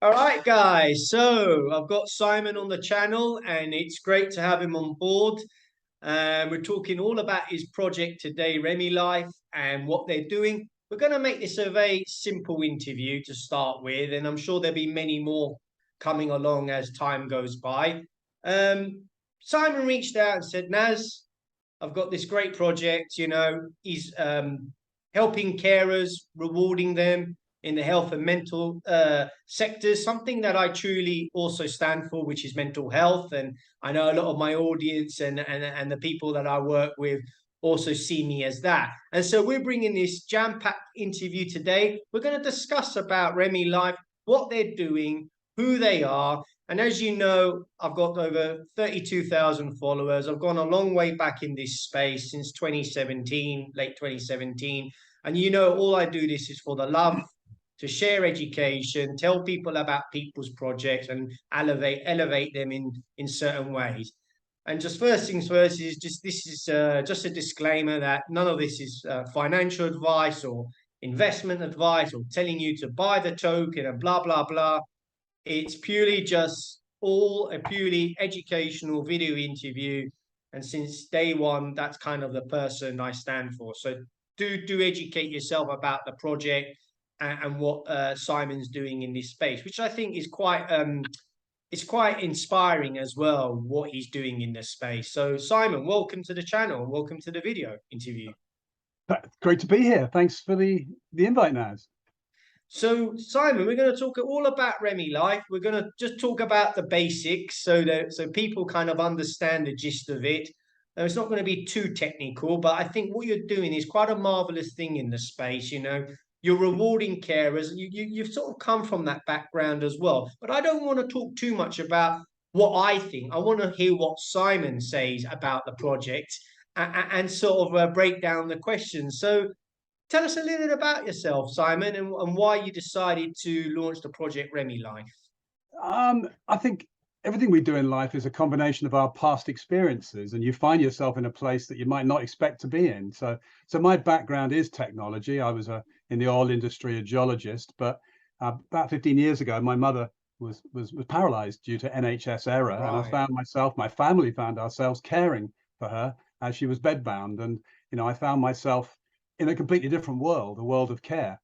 All right, guys. So I've got Simon on the channel, and it's great to have him on board. We're talking all about his project today, ReMeLife, and what they're doing. We're going to make this a very simple interview to start with, and I'm sure there'll be many more coming along as time goes by. Simon reached out and said, Naz, I've got this great project. He's helping carers, rewarding them in the health and mental sectors, something that I truly also stand for, which is mental health. And I know a lot of my audience and the people that I work with also see me as that. And so we're bringing this jam-packed interview today. We're going to discuss about ReMeLife, what they're doing, who they are. And as you know, I've got over 32,000 followers. I've gone a long way back in this space since 2017, late 2017. And all I do this is for the love, to share education, tell people about people's projects and elevate them in certain ways. And just first things first is this is just a disclaimer that none of this is financial advice or investment advice or telling you to buy the token and blah, blah, blah. It's purely just all a purely educational video interview. And since day one, that's kind of the person I stand for. So do educate yourself about the project and what Simon's doing in this space, which I think is quite inspiring as well, what he's doing in this space. So Simon, welcome to the channel and welcome to the video interview. Great to be here. Thanks for the invite, Naz. So Simon, we're going to talk all about ReMeLife. We're going to just talk about the basics so people kind of understand the gist of it. Now, it's not going to be too technical, but I think what you're doing is quite a marvelous thing in the space. You're rewarding carers. You've sort of come from that background as well. But I don't want to talk too much about what I think. I want to hear what Simon says about the project and sort of break down the questions. So tell us a little bit about yourself, Simon, and why you decided to launch the project ReMeLife. I think everything we do in life is a combination of our past experiences, and you find yourself in a place that you might not expect to be in. So my background is technology. I was in the oil industry, a geologist, but about 15 years ago, my mother was paralyzed due to NHS error, right. And I found my family found ourselves caring for her as she was bedbound, and I found myself in a completely different world, a world of care.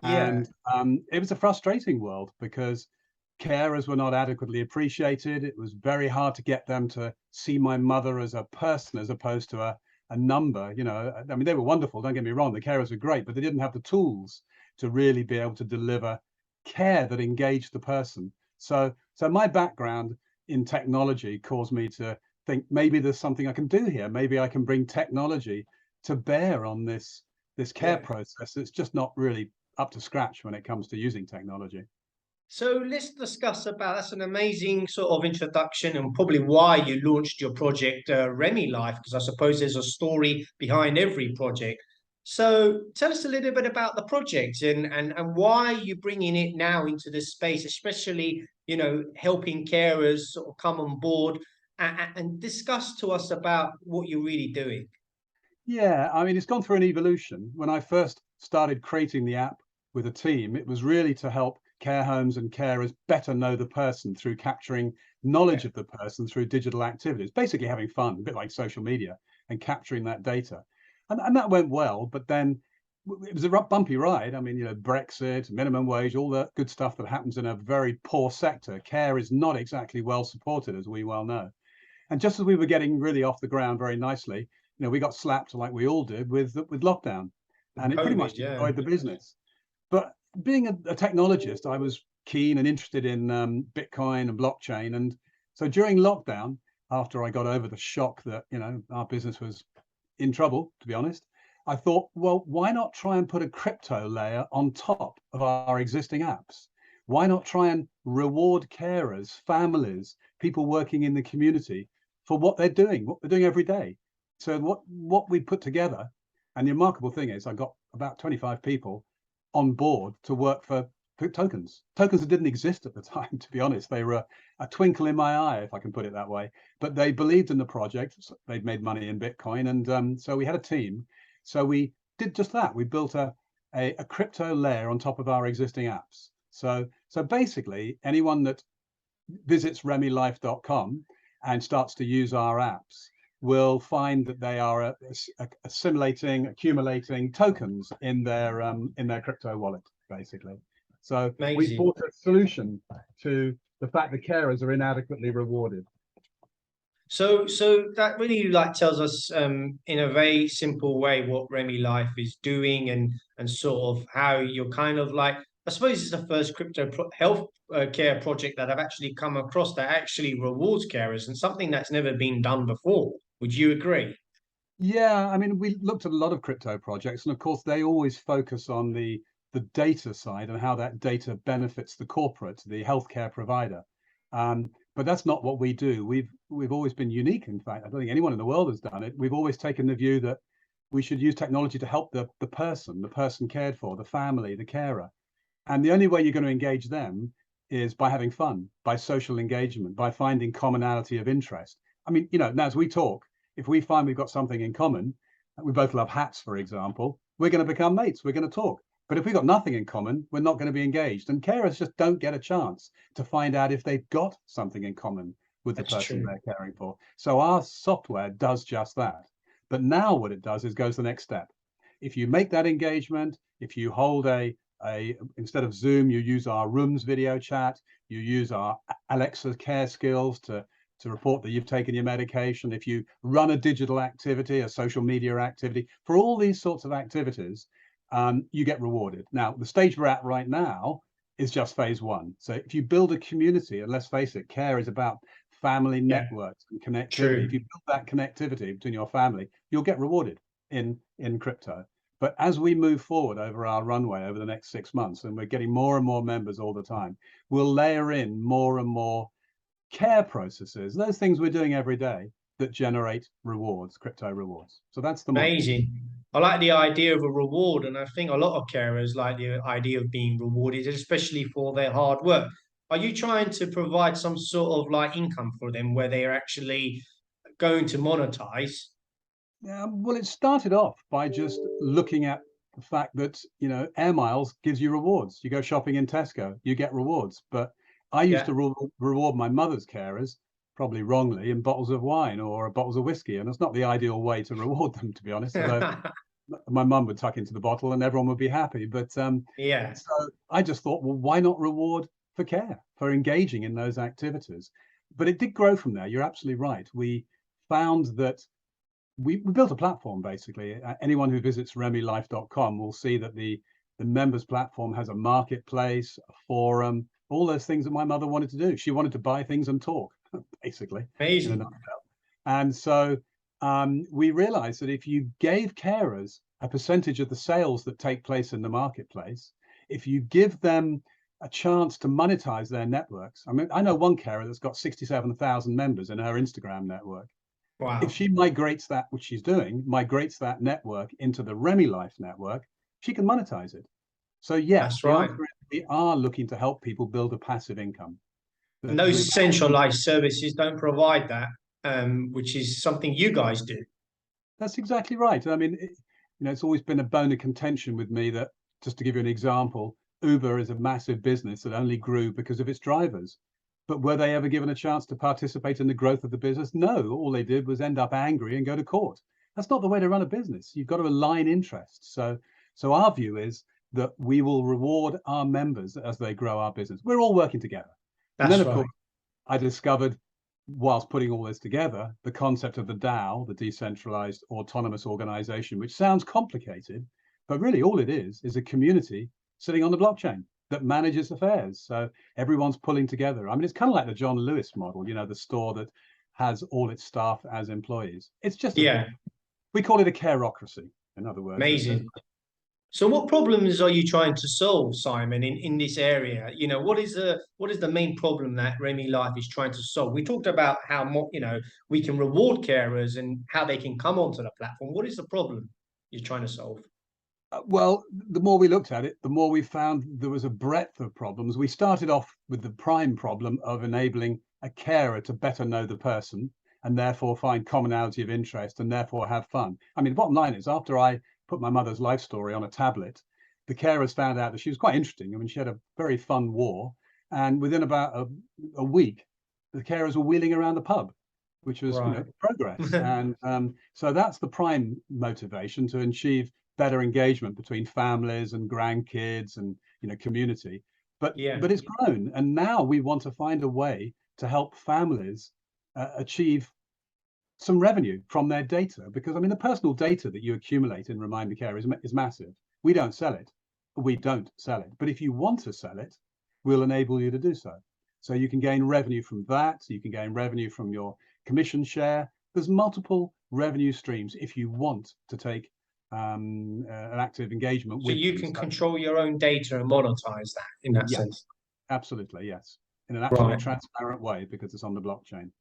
Yeah. And it was a frustrating world because carers were not adequately appreciated. It was very hard to get them to see my mother as a person as opposed to a number. I mean, they were wonderful, don't get me wrong, the carers were great, but they didn't have the tools to really be able to deliver care that engaged the person. So my background in technology caused me to think maybe there's something I can do here. Maybe I can bring technology to bear on this care process that's just not really up to scratch when it comes to using technology. So let's discuss that's an amazing sort of introduction and probably why you launched your project ReMeLife, because I suppose there's a story behind every project. So tell us a little bit about the project and why you're bringing it now into this space, especially, helping carers sort of come on board and discuss to us about what you're really doing. Yeah, I mean, it's gone through an evolution. When I first started creating the app with a team, it was really to help care homes and carers better know the person through capturing knowledge of the person through digital activities, basically having fun, a bit like social media, and capturing that data. And that went well, but then it was a bumpy ride. I mean, Brexit, minimum wage, all the good stuff that happens in a very poor sector. Care is not exactly well supported, as we well know. And just as we were getting really off the ground very nicely, we got slapped like we all did with lockdown, and it pretty much destroyed the business. But being a technologist, I was keen and interested in Bitcoin and blockchain. And so during lockdown, after I got over the shock that, our business was in trouble, to be honest, I thought, well, why not try and put a crypto layer on top of our existing apps? Why not try and reward carers, families, people working in the community for what they're doing every day? So what we put together, and the remarkable thing is I got about 25 people on board to work for tokens that didn't exist at the time, to be honest. They were a twinkle in my eye, if I can put it that way, but they believed in the project. They'd made money in Bitcoin, and so we had a team. So we did just that. We built a crypto layer on top of our existing apps. So basically, anyone that visits ReMeLife.com and starts to use our apps will find that they are accumulating tokens in their crypto wallet, basically. So we've Amazing. brought a solution to the fact that carers are inadequately rewarded. So that really like tells us in a very simple way what ReMeLife is doing, and sort of how you're kind of like, I suppose it's the first health care project that I've actually come across that actually rewards carers, and something that's never been done before. Would you agree? Yeah, I mean, we looked at a lot of crypto projects, and of course, they always focus on the data side and how that data benefits the corporate, the healthcare provider. But that's not what we do. We've always been unique. In fact, I don't think anyone in the world has done it. We've always taken the view that we should use technology to help the person cared for, the family, the carer. And the only way you're going to engage them is by having fun, by social engagement, by finding commonality of interest. I mean, now as we talk, if we find we've got something in common, we both love hats, for example, we're going to become mates, we're going to talk. But if we've got nothing in common, we're not going to be engaged. And carers just don't get a chance to find out if they've got something in common with the That's person true. they're caring for. So our software does just that. But now what it does is goes the next step. If you make that engagement, if you hold instead of Zoom, you use our Rooms video chat, you use our Alexa care skills to report that you've taken your medication. If you run a digital activity, a social media activity, for all these sorts of activities, you get rewarded. Now, the stage we're at right now is just phase one. So if you build a community, and let's face it, care is about family Yeah, networks and connectivity. If true. you build that connectivity between your family, you'll get rewarded in crypto. But as we move forward over our runway over the next 6 months, and we're getting more and more members all the time, we'll layer in more and more care processes, those things we're doing every day that generate rewards, crypto rewards. So that's the model. Amazing. I like the idea of a reward, and I think a lot of carers like the idea of being rewarded, especially for their hard work. Are you trying to provide some sort of like income for them where they are actually going to monetize? Well, it started off by just looking at the fact that, air miles gives you rewards. You go shopping in Tesco, you get rewards. But I used Yeah. to reward my mother's carers, probably wrongly, in bottles of wine or bottles of whiskey. And it's not the ideal way to reward them, to be honest, although my mum would tuck into the bottle and everyone would be happy. But Yeah, so I just thought, well, why not reward for care, for engaging in those activities? But it did grow from there. You're absolutely right. We found that we built a platform basically. Anyone who visits ReMeLife.com will see that the members platform has a marketplace, a forum, all those things that my mother wanted to do. She wanted to buy things and talk, basically, in a amazing. nutshell. And so we realized that if you gave carers a percentage of the sales that take place in the marketplace, if you give them a chance to monetize their networks. I mean, I know one carer that's got 67,000 members in her Instagram network. If Wow, she migrates that, which she's doing, migrates that network into the ReMeLife network, she can monetize it. So yes, that's the right. answer is we are looking to help people build a passive income. And That we've those centralized services don't provide that, which is something you guys do. That's exactly right. I mean, it's always been a bone of contention with me that, just to give you an example, Uber is a massive business that only grew because of its drivers. But were they ever given a chance to participate in the growth of the business? No, all they did was end up angry and go to court. That's not the way to run a business. You've got to align interests. So our view is that we will reward our members as they grow our business. We're all working together. And then, That's of right. course, I discovered, whilst putting all this together, the concept of the DAO, the decentralized autonomous organization, which sounds complicated, but really all it is a community sitting on the blockchain that manages affairs. So everyone's pulling together. I mean, it's kind of like the John Lewis model, the store that has all its staff as employees. It's just Yeah, we call it a careocracy, in other words. amazing. So what problems are you trying to solve, Simon, in this area? What is the main problem that ReMeLife is trying to solve? We talked about how we can reward carers and how they can come onto the platform. What is the problem you're trying to solve? Well, the more we looked at it, the more we found there was a breadth of problems. We started off with the prime problem of enabling a carer to better know the person and therefore find commonality of interest and therefore have fun. I mean, the bottom line is, after I put my mother's life story on a tablet, the carers found out that she was quite interesting. I mean, she had a very fun war, and within about a week, the carers were wheeling around the pub, which was Right. progress. And so that's the prime motivation, to achieve better engagement between families and grandkids and community. But Yeah. it's grown, and now we want to find a way to help families achieve some revenue from their data, because I mean the personal data that you accumulate in Remind Me Care is massive. We don't sell it. But if you want to sell it, we'll enable you to do so. So you can gain revenue from that. You can gain revenue from your commission share. There's multiple revenue streams if you want to take an active engagement So with you them. can So, control your own data and monetize that in that yes, sense. absolutely, yes, in an absolutely Right. transparent way, because it's on the blockchain.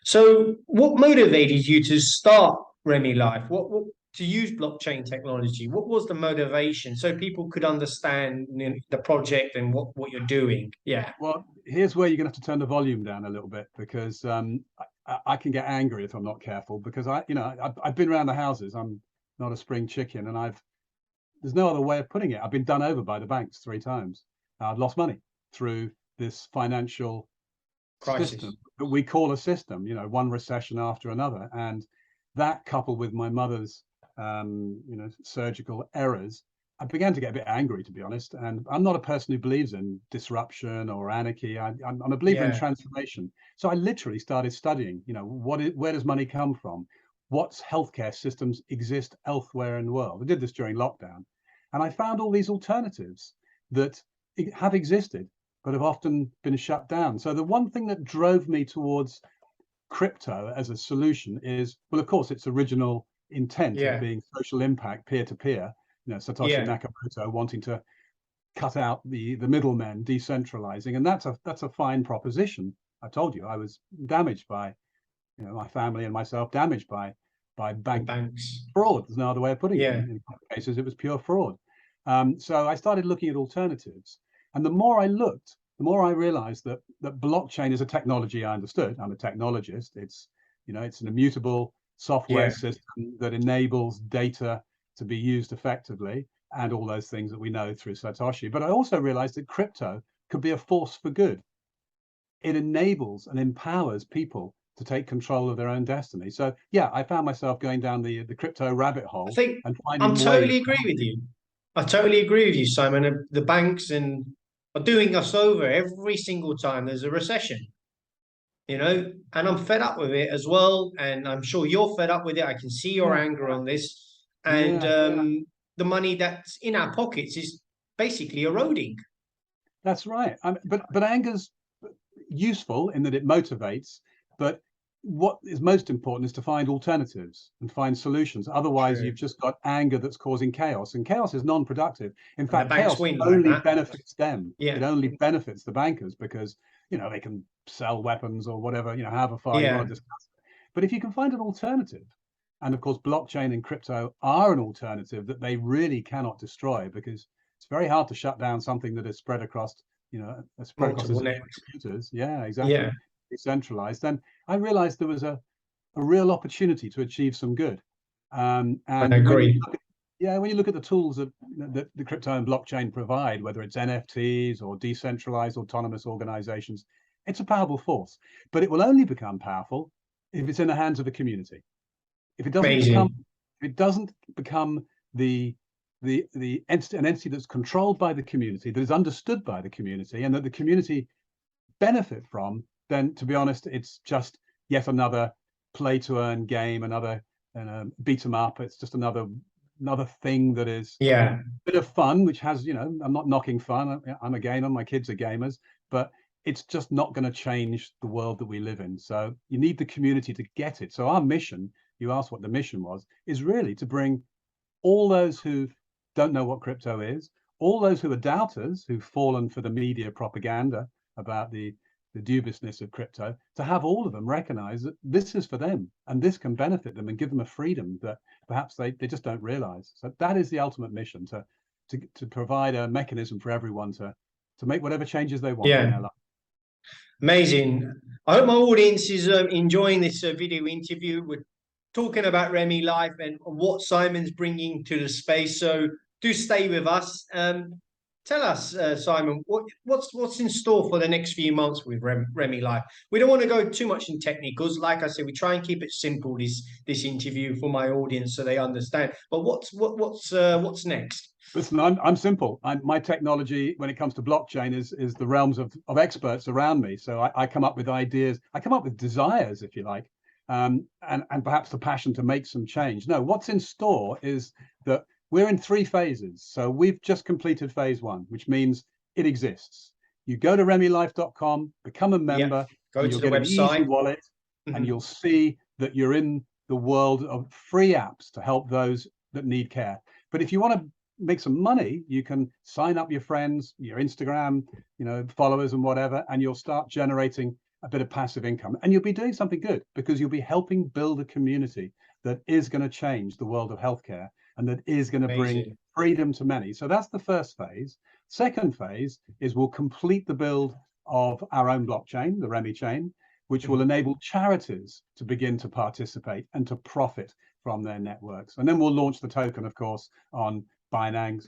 So what motivated you to start ReMeLife? What to use blockchain technology? What was the motivation so people could understand the project and what you're doing? Yeah. Well, here's where you're going to have to turn the volume down a little bit, because I can get angry if I'm not careful, because I've been around the houses. I'm not a spring chicken, and there's no other way of putting it. I've been done over by the banks 3 times. I've lost money through this financial system Crisis. that we call a system, one recession after another. And that, coupled with my mother's surgical errors, I began to get a bit angry, to be honest. And I'm not a person who believes in disruption or anarchy. I'm a believer in Yeah. transformation. So I literally started studying, where does money come from? What healthcare systems exist elsewhere in the world? I did this during lockdown, and I found all these alternatives that have existed, but have often been shut down. So the one thing that drove me towards crypto as a solution is, well, of course, its original intent of Yeah. being social impact, peer-to-peer. Satoshi Yeah. Nakamoto wanting to cut out the middlemen, decentralizing, and that's a fine proposition. I told you I was damaged by, my family and myself damaged by The bank banks. fraud. There's no other way of putting it. Yeah. In cases, it was pure fraud. So I started looking at alternatives, and the more I looked, the more I realized that blockchain is a technology I understood. I'm a technologist. It's an immutable software Yeah. system that enables data to be used effectively, and all those things that we know through Satoshi. But I also realized that crypto could be a force for good. It enables and empowers people to take control of their own destiny. So yeah, I found myself going down the crypto rabbit I hole think and I'm finding ways. totally agree with you. I totally agree with you, Simon. The banks and are doing us over every single time there's a recession, and I'm fed up with it as well. And I'm sure you're fed up with it. I can see your Yeah, anger on this. And yeah. the money that's in our pockets is basically eroding. That's right. But anger's useful in that it motivates. But what is most important is to find alternatives and find solutions. Otherwise, True. you've just got anger that's causing chaos, and chaos is non-productive. In And the fact, banks chaos win like only that. benefits them. It Yeah. only benefits the bankers, because they can sell weapons or whatever, however far you want Yeah. to discuss it. But if you can find an alternative, and of course, blockchain and crypto are an alternative that they really cannot destroy, because it's very hard to shut down something that is spread across, a Multiple zillion net. computers. Yeah, exactly. Yeah. Decentralized. Then I realized there was a real opportunity to achieve some good. I And agree. when you look at the tools that the crypto and blockchain provide, whether it's NFTs or decentralized autonomous organizations, it's a powerful force. But it will only become powerful if it's in the hands of a community. If it doesn't become, Amazing. an entity that's controlled by the community, that is understood by the community, and that the community benefit from, then to be honest, it's just yet another play to earn game, another beat 'em up. It's just another thing that is Yeah. a bit of fun, which has, I'm not knocking fun. I'm a gamer, my kids are gamers, but it's just not going to change the world that we live in. So you need the community to get it. So our mission, you asked what the mission was, is really to bring all those who don't know what crypto is, all those who are doubters, who've fallen for the media propaganda about the dubiousness of crypto, to have all of them recognize that this is for them and this can benefit them and give them a freedom that perhaps they just don't realize. So that is the ultimate mission, to provide a mechanism for everyone to make whatever changes they want in Yeah. their life. Amazing. I hope my audience is enjoying this video interview. We're talking about ReMeLife and what Simon's bringing to the space. So do stay with us. Tell us, Simon, what's in store for the next few months with ReMeLife? We don't want to go too much in technicals. Like I said, we try and keep it simple, this interview, for my audience, so they understand. But what's next? Listen, I'm simple. My technology, when it comes to blockchain, is the realms of experts around me. So I come up with ideas, I come up with desires, if you like, and perhaps the passion to make some change. No, what's in store is that we're in 3 phases. So we've just completed phase 1, which means it exists. You go to ReMeLife.com, become a Yeah, member, go and to you'll the get an easy website. wallet, and you'll see that you're in the world of free apps to help those that need care. But if you want to make some money, you can sign up your friends, your Instagram, followers and whatever, and you'll start generating a bit of passive income. And you'll be doing something good, because you'll be helping build a community that is going to change the world of healthcare and that is going to bring Amazing. freedom to many. So that's the first phase. Second phase is we'll complete the build of our own blockchain, the Remi chain, which will enable charities to begin to participate and to profit from their networks. And then we'll launch the token, of course, on Binance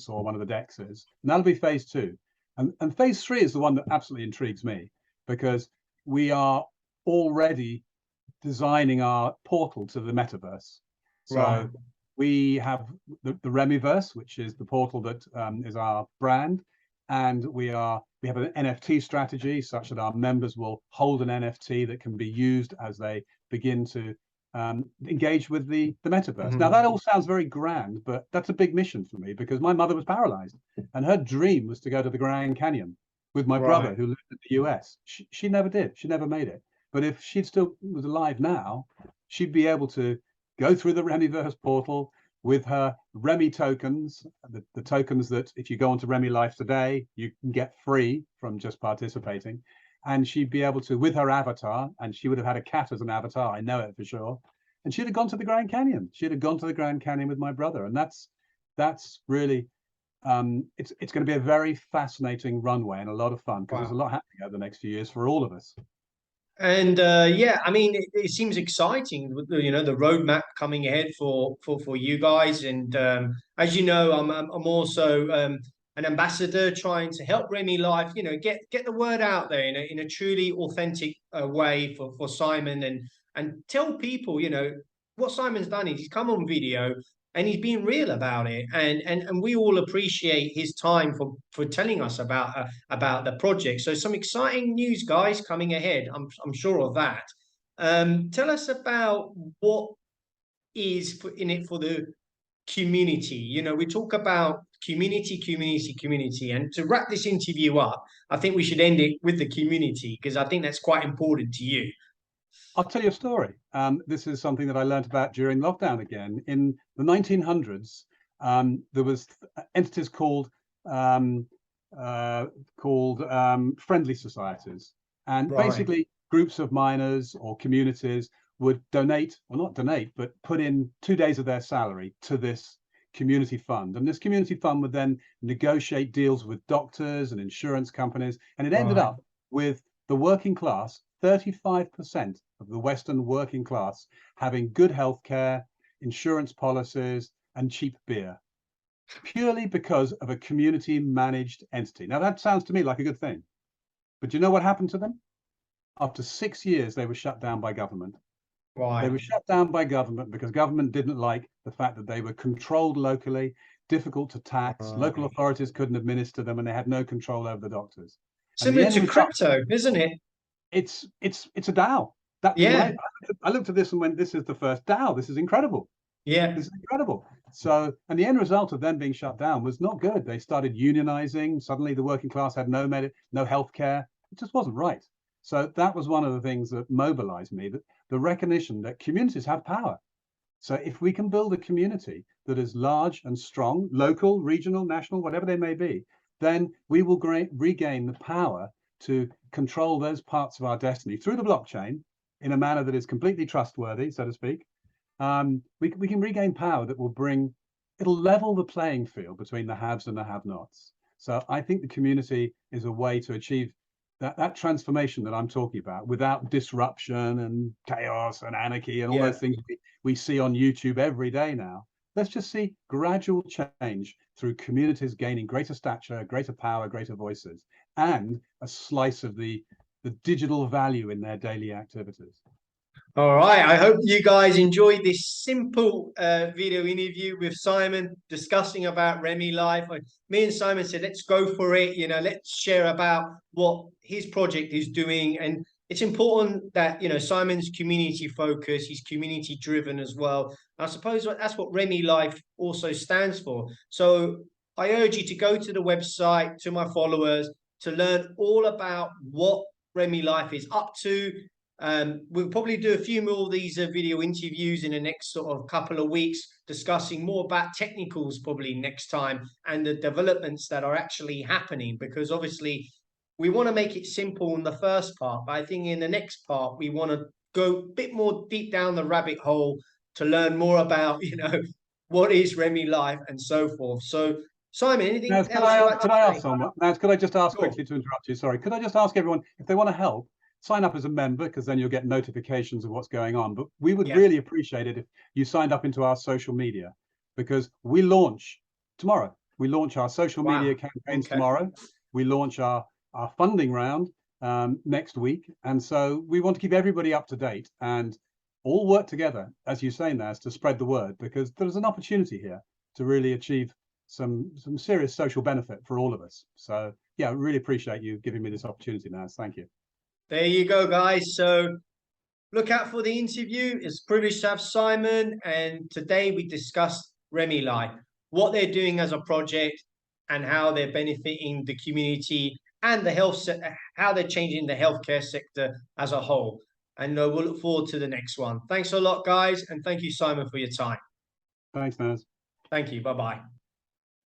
or one of the DEXs. And that'll be phase 2. And phase 3 is the one that absolutely intrigues me, because we are already designing our portal to the metaverse. So Right. we have the Remiverse, which is the portal that is our brand. And we have an NFT strategy such that our members will hold an NFT that can be used as they begin to engage with the metaverse. Now, that all sounds very grand, but that's a big mission for me, because my mother was paralyzed and her dream was to go to the Grand Canyon with my brother, Right. who lived in the US. She never did. She never made it. But if she still was alive now, she'd be able to go through the Remiverse portal with her Remi tokens, the tokens that if you go onto ReMeLife today, you can get free from just participating. And she'd be able to, with her avatar, and she would have had a cat as an avatar, I know it for sure. And she'd have gone to the Grand Canyon. She'd have gone to the Grand Canyon with my brother. And that's really, it's going to be a very fascinating runway and a lot of fun, because there's a Wow. lot happening over the next few years for all of us. And yeah, I mean, it seems exciting, the roadmap coming ahead for you guys. And as you know, I'm also an ambassador, trying to help ReMeLife, get the word out there in a truly authentic way for Simon, and tell people, what Simon's done is he's come on video and he's being real about it, and we all appreciate his time for telling us about the project. So some exciting news, guys, coming ahead. I'm sure of that. Tell us about what is in it for the community. We talk about community, and to wrap this interview up, I think we should end it with the community, because I think that's quite important to you. I'll tell you a story. This is something that I learned about during lockdown again. In the 1900s, there was entities called friendly societies, and Right. basically groups of miners or communities would donate, or not donate, but put in 2 days of their salary to this community fund. And this community fund would then negotiate deals with doctors and insurance companies, and it ended Right. up with the working class, 35% of the Western working class, having good healthcare, insurance policies, and cheap beer, purely because of a community managed entity. Now, that sounds to me like a good thing. But do you know what happened to them? After 6 years, they were shut down by government. They Right. were shut down by government because government didn't like the fact that they were controlled locally, difficult to tax, local Right. authorities couldn't administer them, and they had no control over the doctors. And the Similar end to result, crypto, isn't it? it's a DAO. That Yeah. I looked at this and went, this is the first DAO. This is incredible. Yeah. This is incredible. So, and the end result of them being shut down was not good. They started unionizing. Suddenly, the working class had no healthcare. It just wasn't right. So that was one of the things that mobilized me, that the recognition that communities have power. So if we can build a community that is large and strong, local, regional, national, whatever they may be, then we will regain the power to control those parts of our destiny through the blockchain in a manner that is completely trustworthy, so to speak. We can regain power that will it'll level the playing field between the haves and the have-nots. So I think the community is a way to achieve that transformation that I'm talking about without disruption and chaos and anarchy and all Yeah. those things we see on YouTube every day now. let's just see gradual change through communities gaining greater stature, greater power, greater voices, and a slice of the digital value in their daily activities. All right. I hope you guys enjoyed this simple video interview with Simon discussing about ReMeLife. Me and Simon said, let's go for it. You know, let's share about what his project is doing. And it's important that, you know, Simon's community focused, he's community driven as well. I suppose that's what ReMeLife also stands for. So I urge you to go to the website, to my followers, to learn all about what ReMeLife is up to. We'll probably do a few more of these video interviews in the next sort of couple of weeks, discussing more about technicals probably next time and the developments that are actually happening, because obviously we want to make it simple in the first part, but I think in the next part we want to go a bit more deep down the rabbit hole to learn more about, you know, what is ReMeLife and so forth. So Simon, anything Naz, else you'd like to could I say? ask someone? Naz, could I just ask Sure. quickly to interrupt you? Sorry. Could I just ask everyone if they want to help, sign up as a member, because then you'll get notifications of what's going on. But we would Yeah. really appreciate it if you signed up into our social media, because we launch tomorrow. We launch our social media campaigns tomorrow. We launch our funding round next week. And so we want to keep everybody up to date and all work together, as you say, Naz, to spread the word, because there's an opportunity here to really achieve some serious social benefit for all of us. So yeah, I really appreciate you giving me this opportunity, Naz. Thank you. There you go, guys. So look out for the interview. It's a privilege to have Simon. And today we discussed ReMeLife, what they're doing as a project and how they're benefiting the community and the health sector, how they're changing the healthcare sector as a whole. And we'll look forward to the next one. Thanks a lot, guys. And thank you, Simon, for your time. Thanks, Naz. Thank you. Bye-bye.